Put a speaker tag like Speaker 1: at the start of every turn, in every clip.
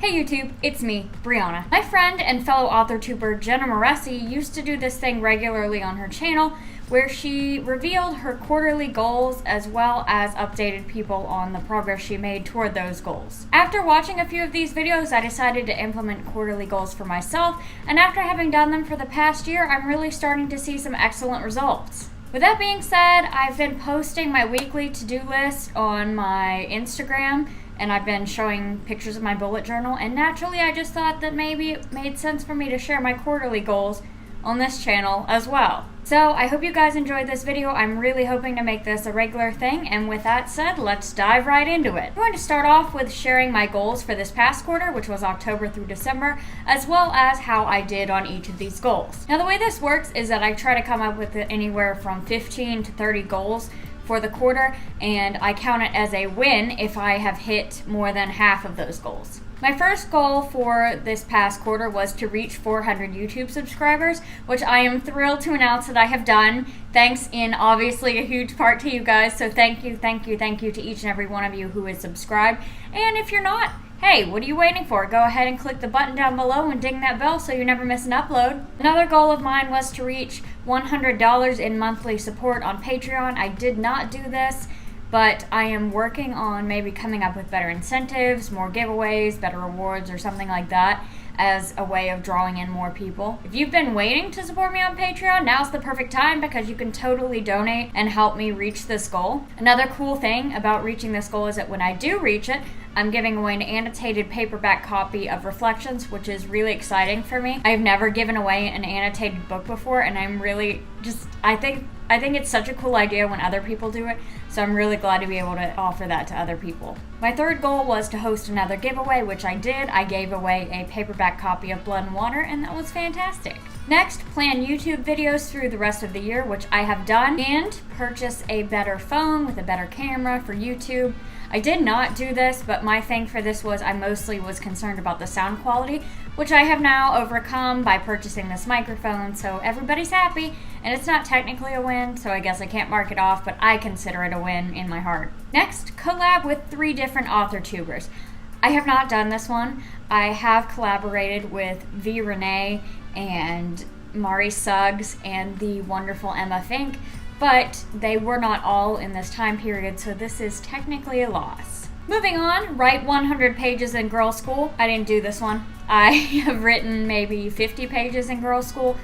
Speaker 1: Hey YouTube, it's me, Brianna. My friend and fellow author-tuber Jenna Moreci used to do this thing regularly on her channel where she revealed her quarterly goals as well as updated people on the progress she made toward those goals. After watching a few of these videos, I decided to implement quarterly goals for myself, and after having done them for the past year, I'm really starting to see some excellent results. With that being said, I've been posting my weekly to-do list on my Instagram, and I've been showing pictures of my bullet journal, and naturally I just thought that maybe it made sense for me to share my quarterly goals on this channel as well. So I hope you guys enjoyed this video. I'm really hoping to make this a regular thing, and with that said, let's dive right into it. I'm going to start off with sharing my goals for this past quarter, which was October through December, as well as how I did on each of these goals. Now the way this works is that I try to come up with anywhere from 15 to 30 goals for the quarter, and I count it as a win if I have hit more than half of those goals. My first goal for this past quarter was to reach 400 YouTube subscribers, which I am thrilled to announce that I have done, thanks in obviously a huge part to you guys, so thank you to each and every one of you who is subscribed. And if you're not, hey, what are you waiting for? Go ahead and click the button down below and ding that bell so you never miss an upload. Another goal of mine was to reach $100 in monthly support on Patreon. I did not do this, but I am working on maybe coming up with better incentives, more giveaways, better rewards, or something like that as a way of drawing in more people. If you've been waiting to support me on Patreon, now's the perfect time because you can totally donate and help me reach this goal. Another cool thing about reaching this goal is that when I do reach it, I'm giving away an annotated paperback copy of Reflections, which is really exciting for me. I've never given away an annotated book before, and I'm really I think it's such a cool idea when other people do it, so I'm really glad to be able to offer that to other people. My third goal was to host another giveaway, which I did. I gave away a paperback copy of Blood and Water, and that was fantastic. Next, plan YouTube videos through the rest of the year, which I have done, and purchase a better phone with a better camera for YouTube. I did not do this, but my thing for this was I mostly was concerned about the sound quality, which I have now overcome by purchasing this microphone, so everybody's happy, and it's not technically a win, so I guess I can't mark it off, but I consider it a win in my heart. Next, collab with 3 different author-tubers. I have not done this one. I have collaborated with V. Renee and Mari Suggs and the wonderful Emma Fink, but they were not all in this time period, so this is technically a loss. Moving on, write 100 pages in Girl School. I didn't do this one. I have written maybe 50 pages in Girl School,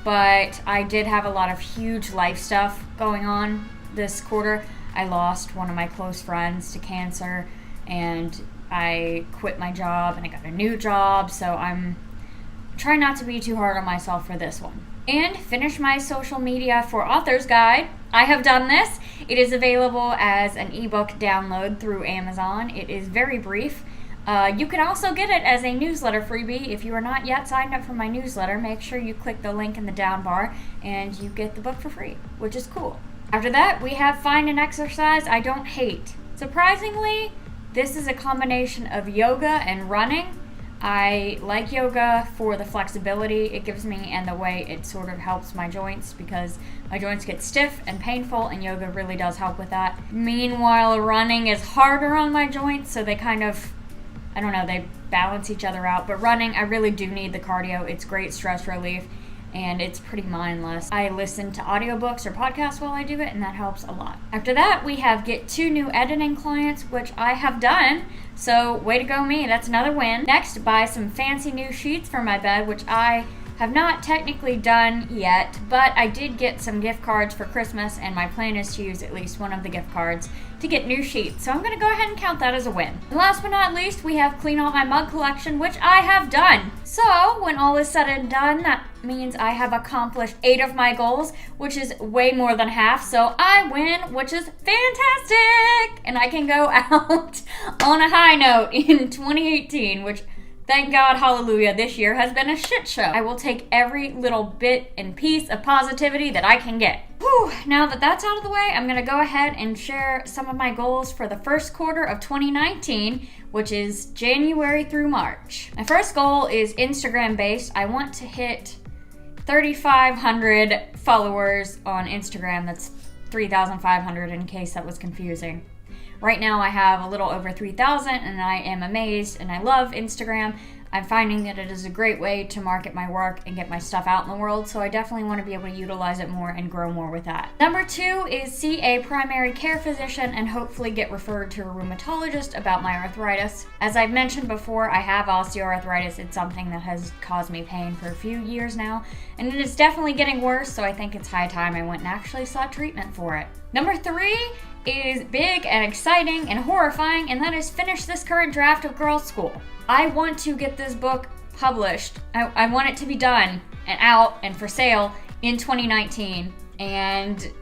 Speaker 1: but I did have a lot of huge life stuff going on this quarter. I lost one of my close friends to cancer, and I quit my job and I got a new job, so I'm trying not to be too hard on myself for this one. And finish my social media for Author's Guide. I have done this. It is available as an ebook download through Amazon. It is very brief. You can also get it as a newsletter freebie. If you are not yet signed up for my newsletter, make sure you click the link in the down bar and you get the book for free, which is cool. After that, we have find an exercise I don't hate. Surprisingly, this is a combination of yoga and running. I like yoga for the flexibility it gives me and the way it sort of helps my joints, because my joints get stiff and painful, and yoga really does help with that. Meanwhile, running is harder on my joints, so they kind of, I don't know, they balance each other out. But running, I really do need the cardio. It's great stress relief, and it's pretty mindless. I listen to audiobooks or podcasts while I do it, and that helps a lot. After that, we have get 2 new editing clients, which I have done, so way to go me, that's another win. Next, buy some fancy new sheets for my bed, which I have not technically done yet, but I did get some gift cards for Christmas, and my plan is to use at least one of the gift cards to get new sheets, so I'm going to go ahead and count that as a win. And last but not least, we have clean out my mug collection, which I have done. So when all is said and done, that means I have accomplished 8 of my goals, which is way more than half, so I win, which is fantastic! And I can go out on a high note in 2018, which, thank God, hallelujah, this year has been a shit show. I will take every little bit and piece of positivity that I can get. Whew, now that that's out of the way, I'm going to go ahead and share some of my goals for the first quarter of 2019, which is January through March. My first goal is Instagram based. I want to hit 3,500 followers on Instagram. That's 3,500 in case that was confusing. Right now I have a little over 3,000 and I am amazed, and I love Instagram. I'm finding that it is a great way to market my work and get my stuff out in the world, so I definitely want to be able to utilize it more and grow more with that. Number 2 is see a primary care physician and hopefully get referred to a rheumatologist about my arthritis. As I've mentioned before, I have osteoarthritis. It's something that has caused me pain for a few years now, and it is definitely getting worse, so I think it's high time I went and actually sought treatment for it. Number 3 is big and exciting and horrifying, and that is finish this current draft of Girls School. I want to get this book published. I want it to be done and out and for sale in 2019. And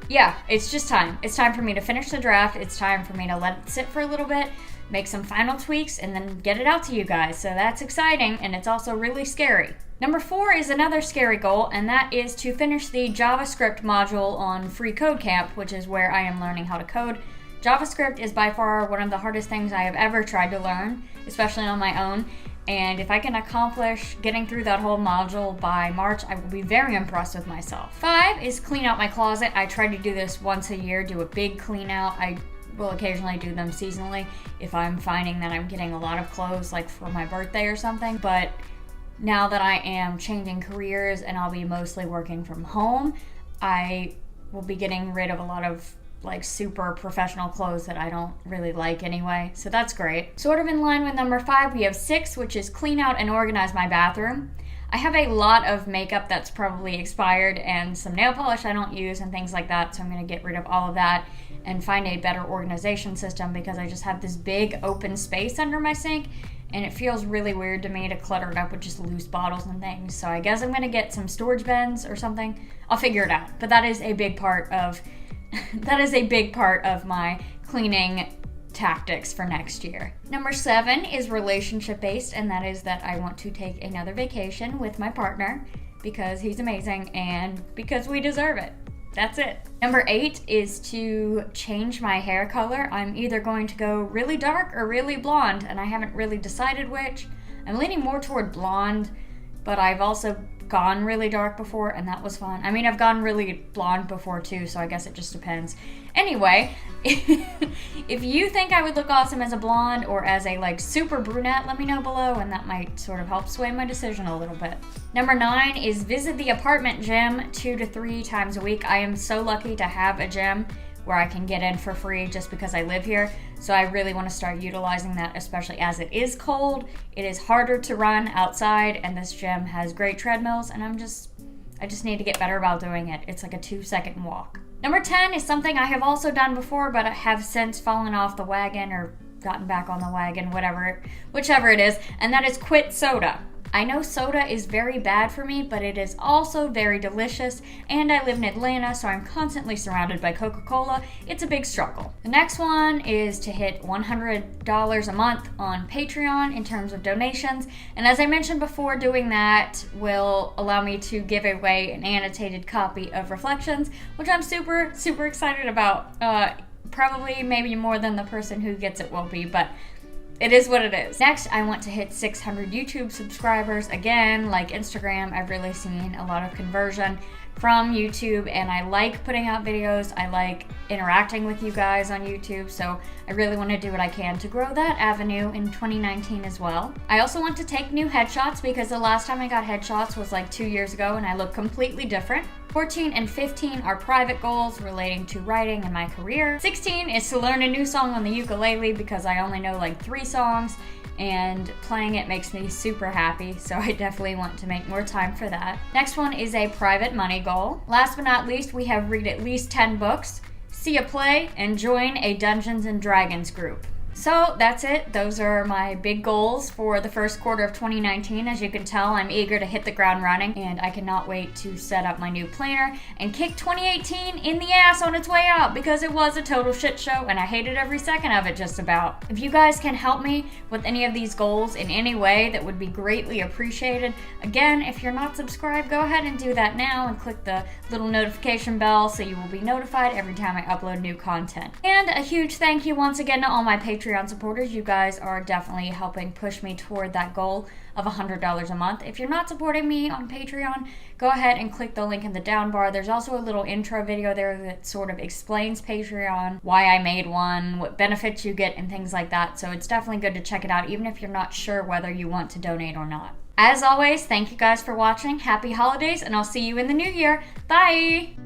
Speaker 1: yeah, it's just time. It's time for me to finish the draft. It's time for me to let it sit for a little bit, make some final tweaks, and then get it out to you guys. So that's exciting, and it's also really scary. Number 4 is another scary goal, and that is to finish the JavaScript module on Free Code Camp, which is where I am learning how to code. JavaScript is by far one of the hardest things I have ever tried to learn, especially on my own, and if I can accomplish getting through that whole module by March, I will be very impressed with myself. 5 is clean out my closet. I try to do this once a year, do a big clean out. I will occasionally do them seasonally if I'm finding that I'm getting a lot of clothes, like for my birthday or something, but now that I am changing careers and I'll be mostly working from home, I will be getting rid of a lot of like super professional clothes that I don't really like anyway, so that's great. Sort of in line with number 5, we have 6, which is clean out and organize my bathroom. I have a lot of makeup that's probably expired and some nail polish I don't use and things like that, so I'm going to get rid of all of that and find a better organization system because I just have this big open space under my sink, and it feels really weird to me to clutter it up with just loose bottles and things. So I guess I'm going to get some storage bins or something. I'll figure it out, but that is a big part of my cleaning tactics for next year. Number 7 is relationship based, and that is that I want to take another vacation with my partner because he's amazing and because we deserve it. That's it. Number 8 is to change my hair color. I'm either going to go really dark or really blonde, and I haven't really decided which. I'm leaning more toward blonde, but I've also gone really dark before, and that was fun. I mean, I've gone really blonde before too, so I guess it just depends. Anyway, if you think I would look awesome as a blonde or as a like super brunette, let me know below, and that might sort of help sway my decision a little bit. Number 9 is visit the apartment gym 2 to 3 times a week. I am so lucky to have a gym where I can get in for free just because I live here. So I really want to start utilizing that, especially as it is cold. It is harder to run outside, and this gym has great treadmills, and I just need to get better about doing it. It's like a 2-second walk. Number 10 is something I have also done before, but I have since fallen off the wagon or gotten back on the wagon, whichever it is, and that is quit soda. I know soda is very bad for me, but it is also very delicious, and I live in Atlanta, so I'm constantly surrounded by Coca-Cola. It's a big struggle. The next one is to hit $100 a month on Patreon in terms of donations, and as I mentioned before, doing that will allow me to give away an annotated copy of Reflections, which I'm super, super excited about. Probably maybe more than the person who gets it will be, but it is what it is. Next, I want to hit 600 YouTube subscribers. Again, like Instagram, I've really seen a lot of conversion from YouTube, and I like putting out videos. I like interacting with you guys on YouTube, so I really want to do what I can to grow that avenue in 2019 as well. I also want to take new headshots because the last time I got headshots was like 2 years ago, and I look completely different. 14 and 15 are private goals relating to writing and my career. 16 is to learn a new song on the ukulele because I only know like 3 songs, and playing it makes me super happy, so I definitely want to make more time for that. Next one is a private money goal. Last but not least, we have read at least 10 books, see a play, and join a Dungeons and Dragons group. So that's it. Those are my big goals for the first quarter of 2019. As you can tell, I'm eager to hit the ground running, and I cannot wait to set up my new planner and kick 2018 in the ass on its way out because it was a total shit show and I hated every second of it just about. If you guys can help me with any of these goals in any way, that would be greatly appreciated. Again, if you're not subscribed, go ahead and do that now and click the little notification bell so you will be notified every time I upload new content. And a huge thank you once again to all my patrons Patreon supporters, you guys are definitely helping push me toward that goal of $100 a month. If you're not supporting me on Patreon, go ahead and click the link in the down bar. There's also a little intro video there that sort of explains Patreon, why I made one, what benefits you get, and things like that. So it's definitely good to check it out, even if you're not sure whether you want to donate or not. As always, thank you guys for watching. Happy holidays, and I'll see you in the new year. Bye!